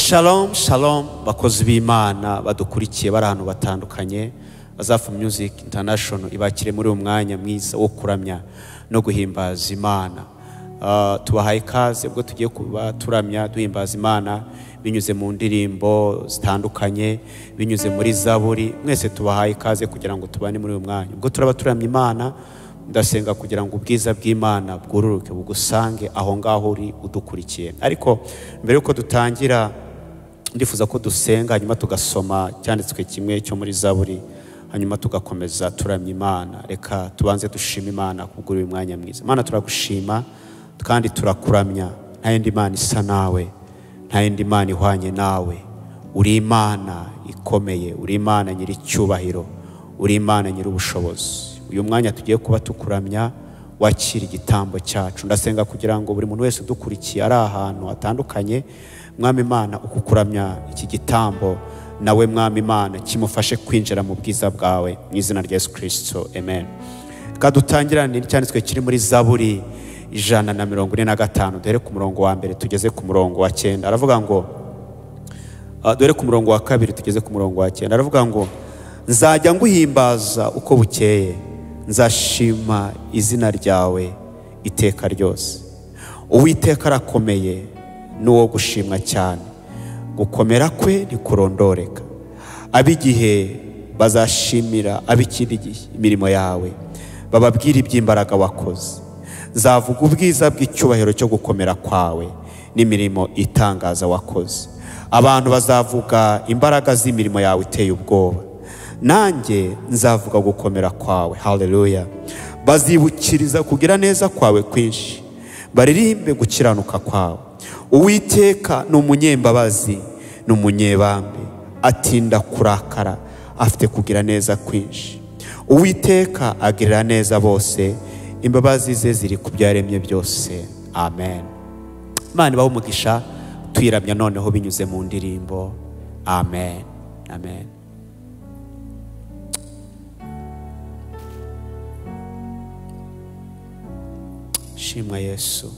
Shalom, shalom, bakozi b'Imana badukurikiye bari ahantu batandukanye. Azafu Music International ibakire muri umwanya mwiza wo kuramya no guhimbaza Imana. Tubahaye ikaze ubwo tugiye kuba turamya duhimbaza Imana binyuze mu ndirimbo zitandukanye, binyuze muri zaburi. Mwese tubahaye ikaze kugira ngo tubane muri uyu mwanya. Ubwo turaba turamya Imana, ndasenga kugira ngo ubwiza bw'Imana bwururuke bugusange aho ngaho uri udukurikiye. Ariko mbere yuko dutangira ndifuza ko dusenga, hanyuma tugasoma cyanditswe kimwe cyo muri zaburi, hanyuma tugakomeza turamya Imana. Reka tubanze dushima Imana kubw'uyu mwanya mwiza. Imana turagushima kandi turakuramya. Nta yindi Imana isa nawe, nta yindi Imana ihwanye nawe. Uri Imana ikomeye, uri Imana nyiri cyubahiro, uri Imana nyiri ubushobozi. Uyu mwanya tugiye kuba tukuramya, wakira igitambo cyacu. Ndasenga kugira ngo buri muntu wese udukurikiye ari ahantu hatandukanye, Mwami Imana ukukuramya iki gitambo, nawe Mwami Imana kimufashe kwinjira mu bwiza bwawe mu izina rya Yesu Kristo, amen. Kadutangirane cyanditswe kiri muri Zaburi 145, dore ku murongo wa mbere tugeze ku murongo wa 9. Aravuga ngo dore ku murongo wa 2 tugeze ku murongo wa 9. Aravuga ngo nzajya nguhimbaza uko bukeye, nzashima izina ryawe iteka ryose. Uwiteka arakomeye n'uwo gushimwa cyane, gukomera kwe ntikurondoreka. Ab'igihe bazashimira ab'ikindi gihe imirimo yawe, bababwira iby'imbaraga wakoze. Nzavuga ubwiza bw'icyubahiro cyo gukomera kwawe n'imirimo itangaza wakoze. Abantu bazavuga imbaraga z'imirimo yawe iteye ubwoba, nanjye nzavuga gukomera kwawe. Haleluya. Bazibukiriza kugira neza kwawe kwinshi, baririmbe gukiranuka kwawe. Uwiteka ni umunyembabazi n'umunyebambe, atinda kurakara, afite kugira neza kwinshi. Uwiteka agirira neza bose, imbabazi ze ziri ku byaremye byose. Amen. Imana ibahe umugisha, tuyiramya noneho binyuze mu ndirimbo. Amen. Amen. Shimwa Yesu.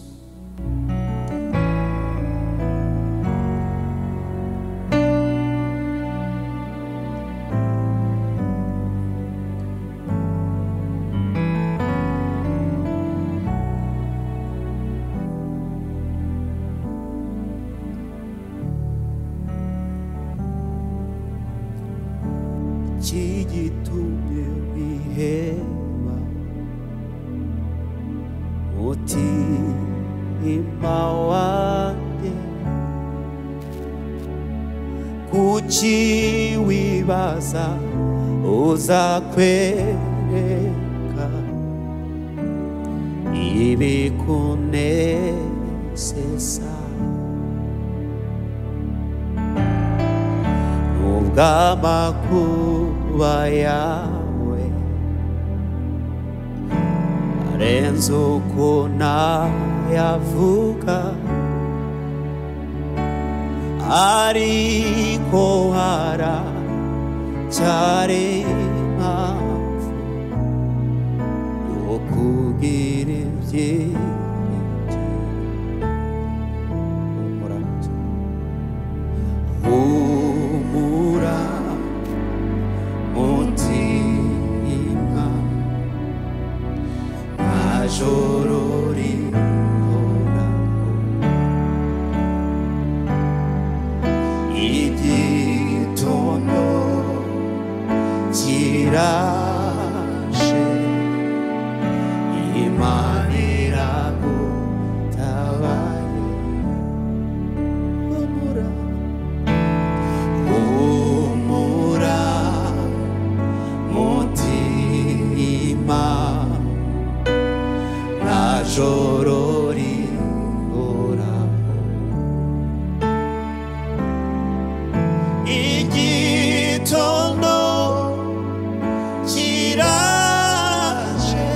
Kigitumye wiheba umutima wanjye, kuki wibaza uzakwereka ibikunezeza. Nubw'amakuba yawe arenze uko nayavuga, ariko haracyari impamvu yo kugira ibyiringiro. Mutima majoro rihoraho, igitondo kiraje, Imana iragutabaye. Humura mutima najoro rihoraho, igitondo kiraje,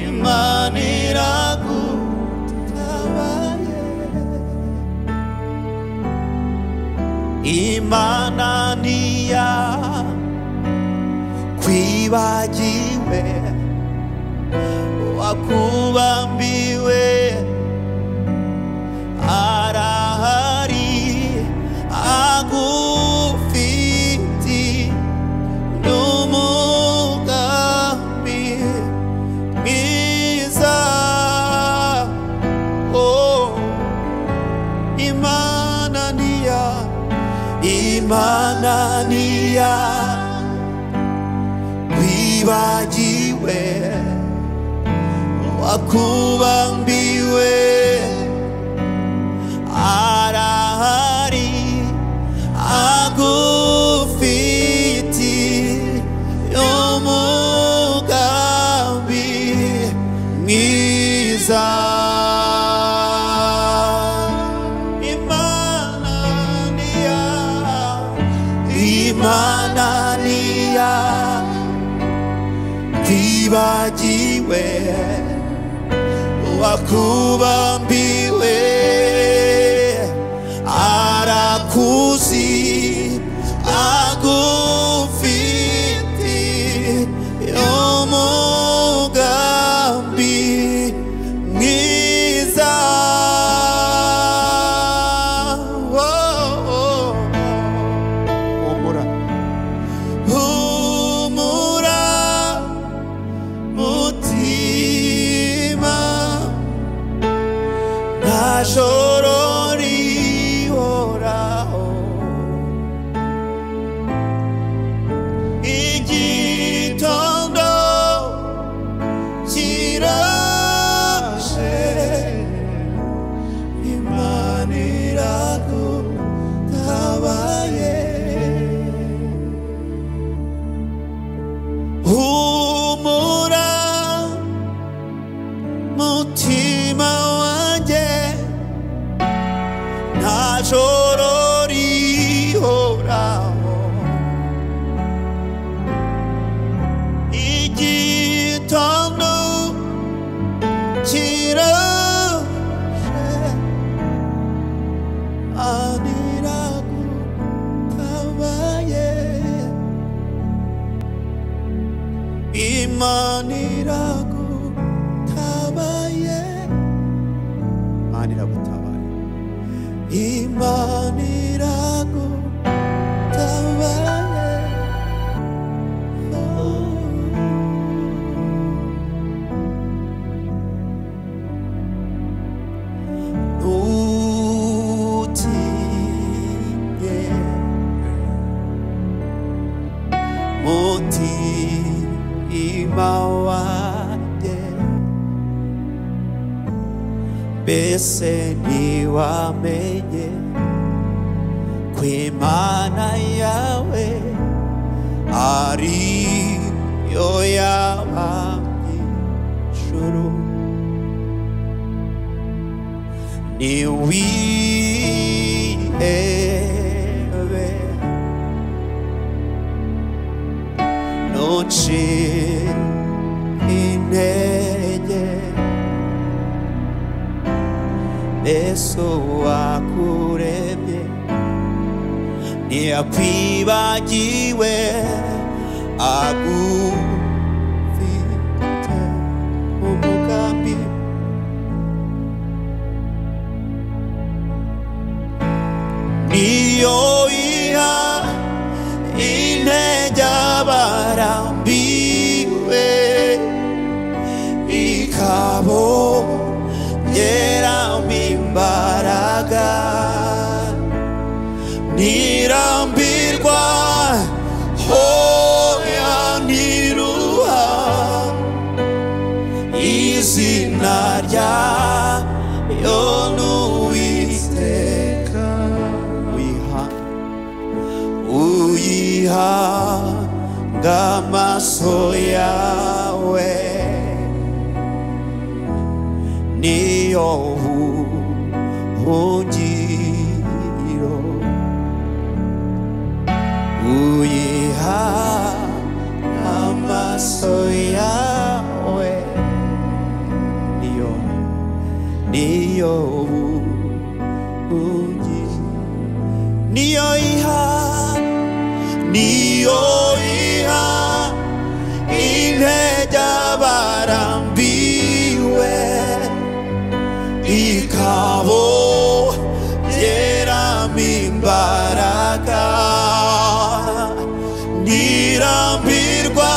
Imana iragutabaye. Imana niya kwibagiwe, wakubambiwe arahari. Imana niya wibagiwe wakubambiwe arahari agufiti umugambi mwiza Imana niya wibagiwe wakubambiwe arakuzi agufiti umugambi mwiza Shororihoraho igitondo kirashe Imana iragutabaye humura mutima Shororihoraho igitondo kirashe aniragutabaye Imana iragutabaye Imana iragutabaye Imana iragutabaye ntutinye mutima wanjye mbese ntiwamenye ko Imana yawe ari yo yabambye ijuru niwihebe ntucike intege mbese uwakuremye ntiyakwibagiwe agufite umugambi niyo iha intege abarambiwe ikabongeramo imbaraga ntirambirwa hoya ntiruha izina ryayo n'Uwiteka uyihanga amaso yawe niyo buhungiro uyiha amaso yawe niyo buhungiro niyo iha intege abarambiwe ikabongeramo imbaraga ntirambirwa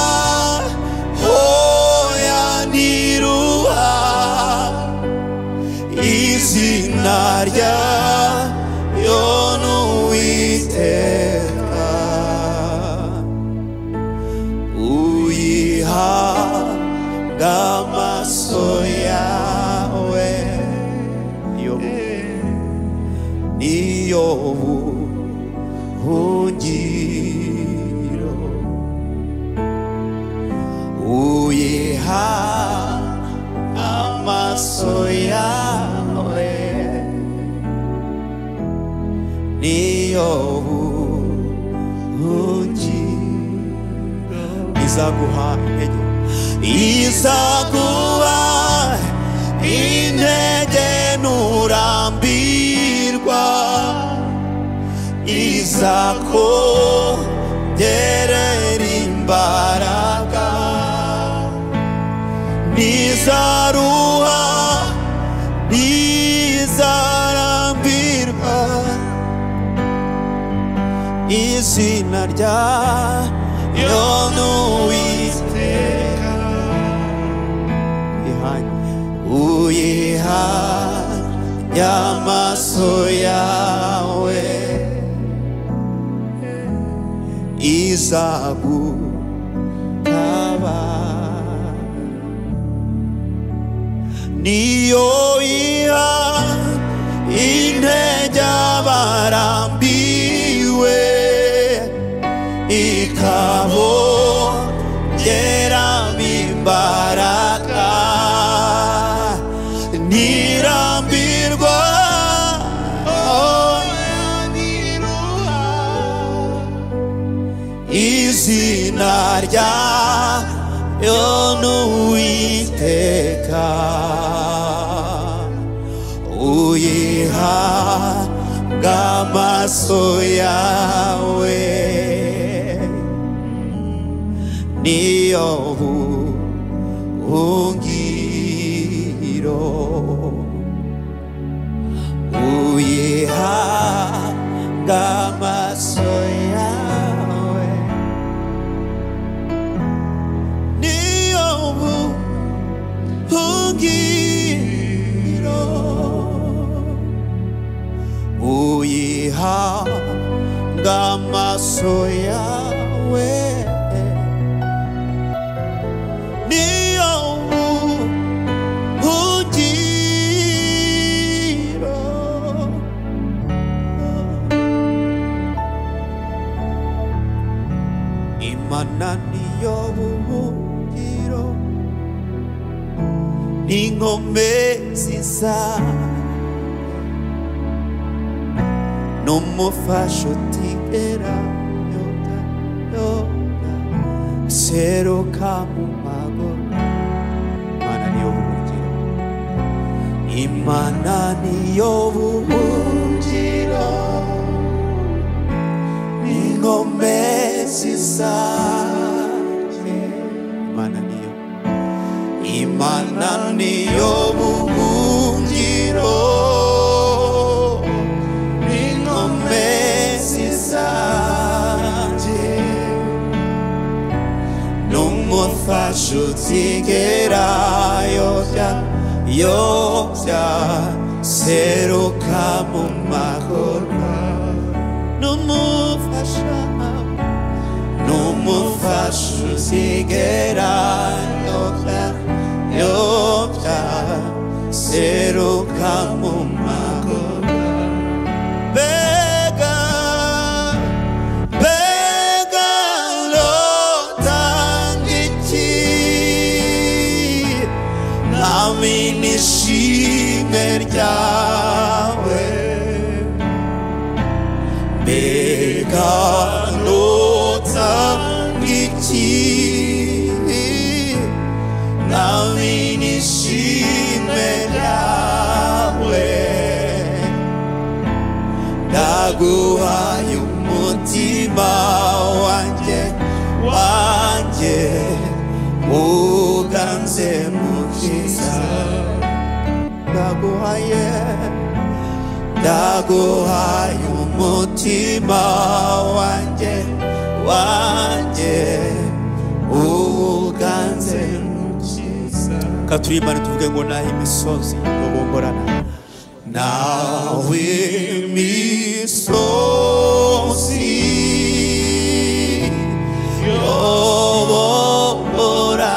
hoya ntiruha izina ryayo n'Uwiteka uyihanga amaso yawe niyo buhungiro uyihanga amaso yawe niyo buhungiro izaguha intege nurambirwa izakongerera imbaraga nizaruha nizarambirwa izina ryayo n'Uwiteka uyihanye amaso yawe izagutabara niyo iha intege abarambiwe ikabongeramo imbaraga ntirambirwa izina ryayo n'Uwiteka uyihanga amaso yawe niyo buhungiro uyihanga amaso yawe niyo buhungiro uyihanga amaso yawe niyo buhungiro Imana niyo buhungiro n'inkomezi zayo n'umufasha utigera yoga seruka mu magorwa Imana niyo buhungiro n'inkomezi zayo Imana niyo buhungiro n'inkomezi zayo n'umufasha utigera yobya seruka mu magorwa n'umufasha utigera yobya seruka mu magorwa bega lotangiki nami nishimwe ryawe bega lotangiki nami nishimwe ryawe ndaguhaye umutima wanjye uganze mu byiza ndaguhaye umutima wanjye uganze mu byiza katurimbane tuvuge ngo naho imisozi yobongorana nawe imisozi yobongorana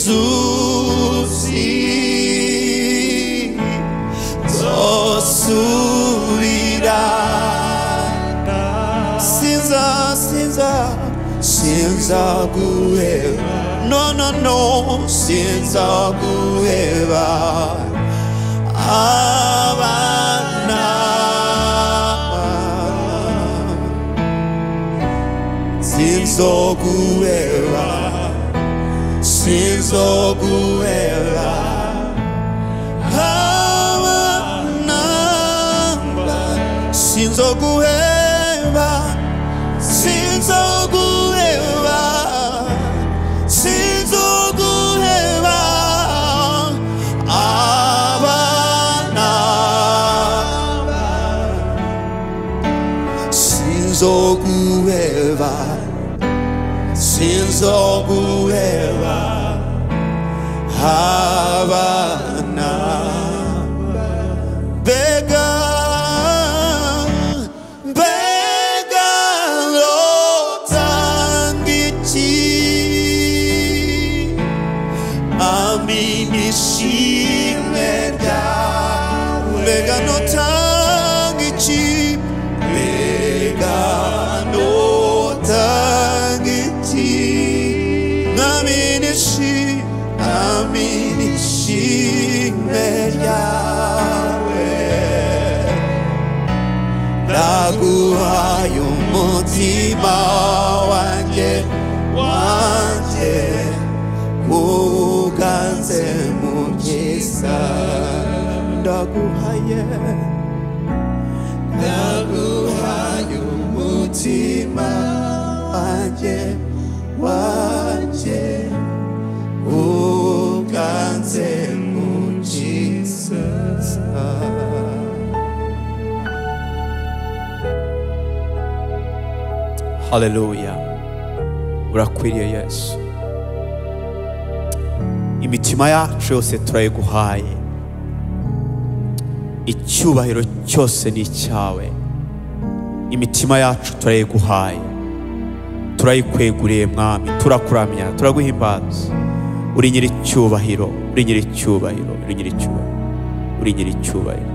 inzuzi zosubira sinza guheba no sinza guheba abana sinzoguheba abana sinzoguheba abana sinzoguheba abana bega lotangichi aminishime ryawe bega notangichi Naguhaye umutima wanjye uganze mu byiza ndaguhaye umutima wanjye uganze mu byiza. Haleluya, urakwiriye Yesu. Imitima yacu yose turayiguhaye, icyubahiro cyose ni icyawe. Imitima yacu turayiguhaye, turayikweguriye Mwami, turakuramya, turaguhimbaza. Uri nyiricyubahiro, uri nyiricyubahiro, uri nyiricyubahiro, uri nyiricyubahiro.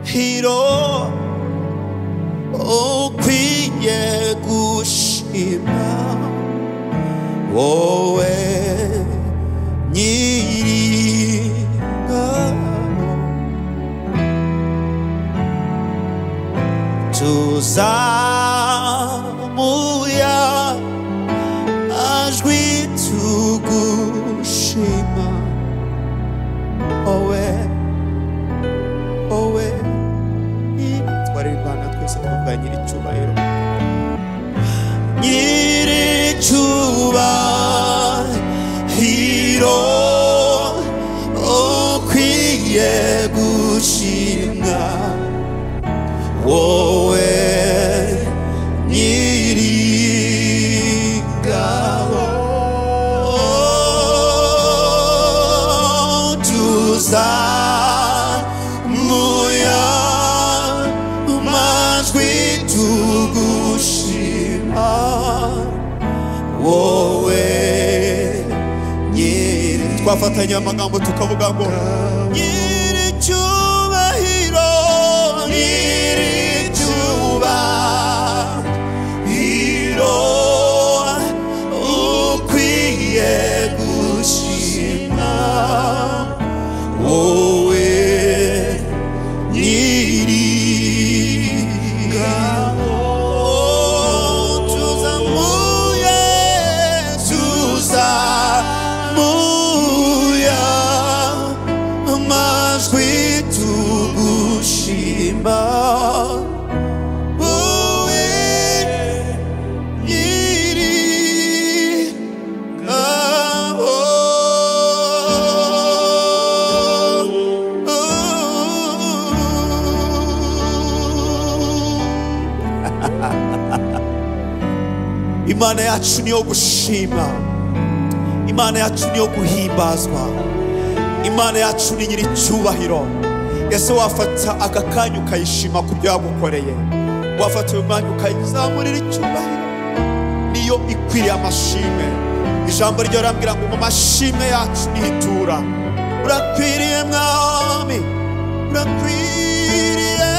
Nyiricyubahiro ukwiye gushima, wowe nyir'ingabo tuzamuya ajwi tugushima, owe twaribana twese kuvuga nyiricyubahiro, nyiricyubahiro ukwiye gushimwa, wowe nyir'ingabo tuzamuya amajwi tugushima, wowe nyiri. Twafatanya amagambo tukavuga ngo nyiricyubahiro, nyiricyubahiro ukwiye gushima, wowe nyir'ingabo tuzamuya amajwi tugushima, wowe nyir'ingabo. Imana yacu niyo gushima, Imana yacu niyo guhimbazwa, Imana yacu ni nyiricyubahiro, ese wafata aka kanya ukayishima ku byo yagukoreye, wafata uyu mwanya ukayizamurira icyubahiro, niyo ikwiriye amashimwe. Ijambo ryo rambwira ngo mu mashimwe yacu nihitura. Urakwiriye mwami, urakwiriye,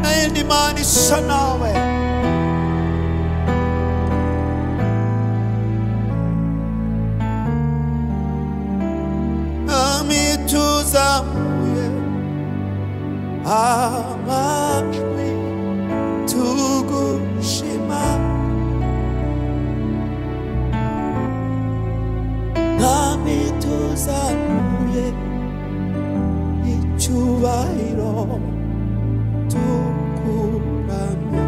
nayindi mana isa nawe. Mwami tuzamuye amajwi tugushima, mwami tuzamuye icyubahiro tukuramya,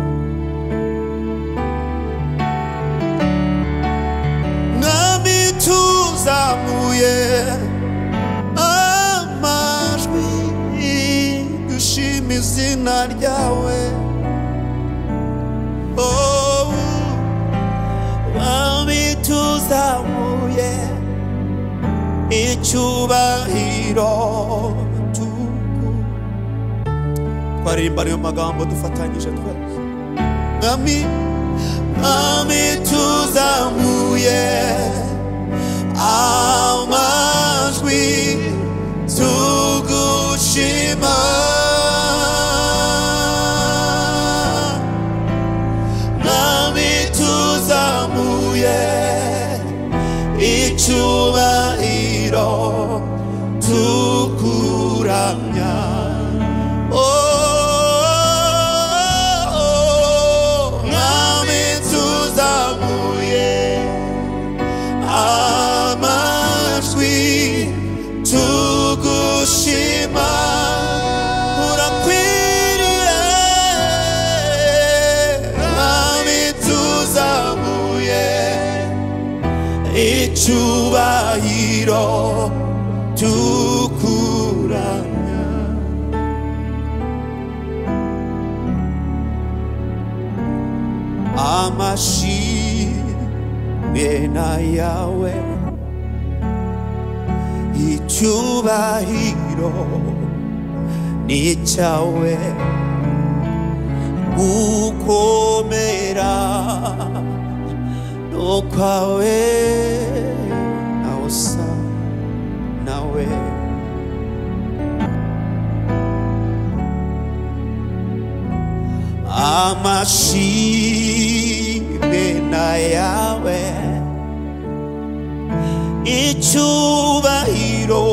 mwami tuzamuye amajwi dushima izina ryawe. Oh, mwami tuzamuye icyubahiro twaririmba ayo magambo dufatanyije twese. Mwami tuzamuye amajwi tugushima, mwami tuzamuye icyubahiro tukuramya. Mwami tuzamuye amajwi tugushima, urakwiriye, mwami tuzamuye icyubahiro tukuramya. Amashimwe nayawe, icyubahiro ni icyawe, gukomera nukwawe, nawe usa nawe. Amashimwe nayawe, icyubahiro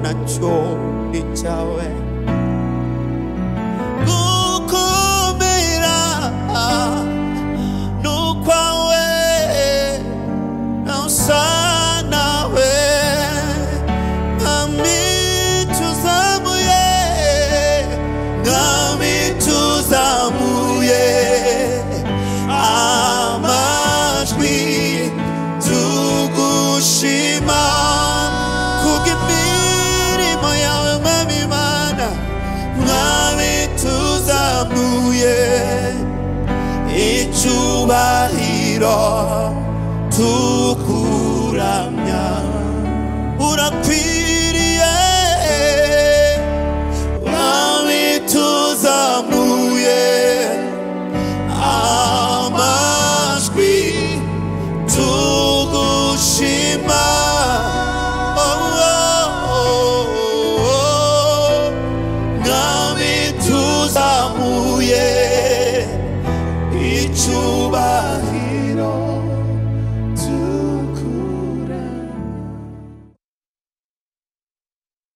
nacyo ni cyawe, gukomera nukwawe, nawe usa nawe. Mwami tuzamuye, mwami tuzamuye amajwi tugushima, kubw'imirimo yawe mwami Mana. Mwami tuzamuye icyubahiro tukuramya, urakwiriye